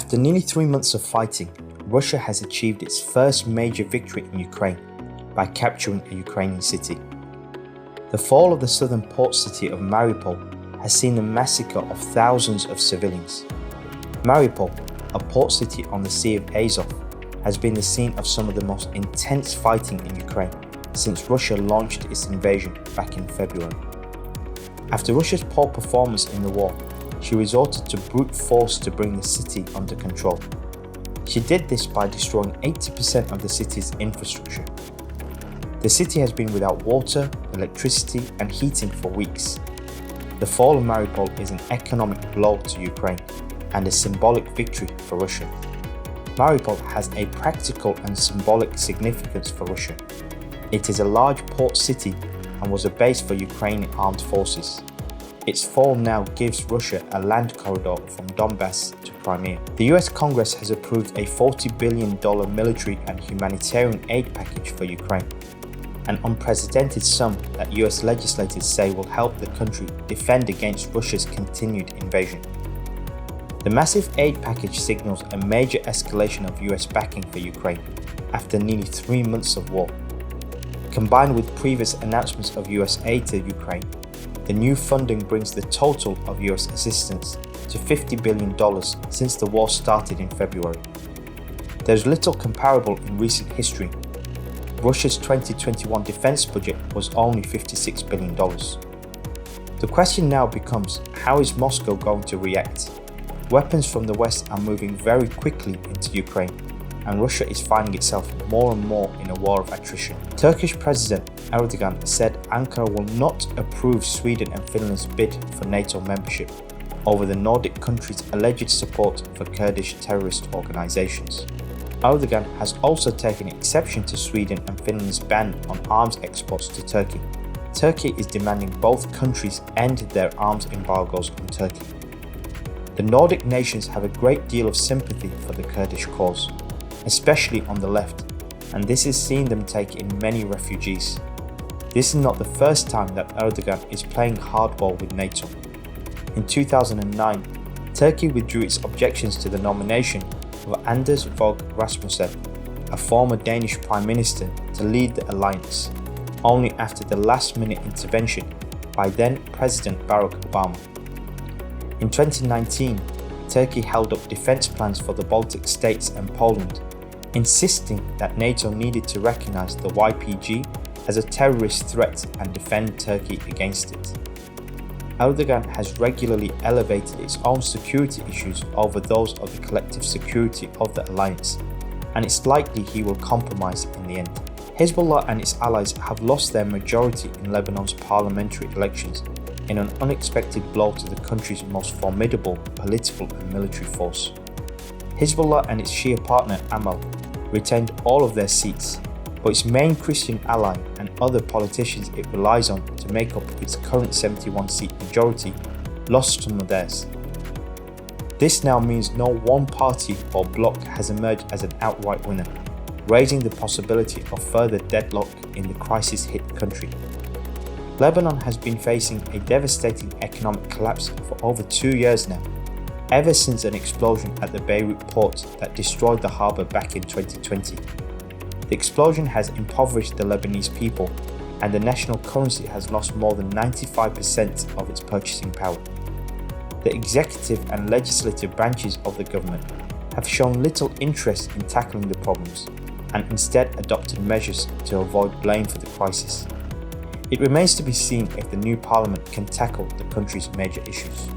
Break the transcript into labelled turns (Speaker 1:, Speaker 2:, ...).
Speaker 1: After nearly 3 months of fighting, Russia has achieved its first major victory in Ukraine by capturing a Ukrainian city. The fall of the southern port city of Mariupol has seen the massacre of thousands of civilians. Mariupol, a port city on the Sea of Azov, has been the scene of some of the most intense fighting in Ukraine since Russia launched its invasion back in February. After Russia's poor performance in the war, she resorted to brute force to bring the city under control. She did this by destroying 80% of the city's infrastructure. The city has been without water, electricity, and heating for weeks. The fall of Mariupol is an economic blow to Ukraine and a symbolic victory for Russia. Mariupol has a practical and symbolic significance for Russia. It is a large port city and was a base for Ukrainian armed forces. Its fall now gives Russia a land corridor from Donbass to Crimea. The US Congress has approved a $40 billion military and humanitarian aid package for Ukraine, an unprecedented sum that US legislators say will help the country defend against Russia's continued invasion. The massive aid package signals a major escalation of US backing for Ukraine after nearly 3 months of war. Combined with previous announcements of US aid to Ukraine, the new funding brings the total of US assistance to $50 billion since the war started in February. There is little comparable in recent history. Russia's 2021 defense budget was only $56 billion. The question now becomes, how is Moscow going to react? Weapons from the West are moving very quickly into Ukraine, and Russia is finding itself more and more in a war of attrition. Turkish President Erdogan said Ankara will not approve Sweden and Finland's bid for NATO membership over the Nordic countries' alleged support for Kurdish terrorist organizations. Erdogan has also taken exception to Sweden and Finland's ban on arms exports to Turkey. Turkey is demanding both countries end their arms embargoes on Turkey. The Nordic nations have a great deal of sympathy for the Kurdish cause, especially on the left, and this is seeing them take in many refugees. This is not the first time that Erdogan is playing hardball with NATO. In 2009, Turkey withdrew its objections to the nomination of Anders Fogh Rasmussen, a former Danish Prime Minister, to lead the alliance, only after the last-minute intervention by then President Barack Obama. In 2019, Turkey held up defense plans for the Baltic states and Poland, insisting that NATO needed to recognize the YPG as a terrorist threat and defend Turkey against it. Erdogan has regularly elevated its own security issues over those of the collective security of the alliance, and it's likely he will compromise in the end. Hezbollah and its allies have lost their majority in Lebanon's parliamentary elections in an unexpected blow to the country's most formidable political and military force. Hezbollah and its Shia partner Amal retained all of their seats, but its main Christian ally and other politicians it relies on to make up its current 71-seat majority lost some of theirs. This now means no one party or bloc has emerged as an outright winner, raising the possibility of further deadlock in the crisis-hit country. Lebanon has been facing a devastating economic collapse for over 2 years now, ever since an explosion at the Beirut port that destroyed the harbour back in 2020. The explosion has impoverished the Lebanese people, and the national currency has lost more than 95% of its purchasing power. The executive and legislative branches of the government have shown little interest in tackling the problems, and instead adopted measures to avoid blame for the crisis. It remains to be seen if the new parliament can tackle the country's major issues.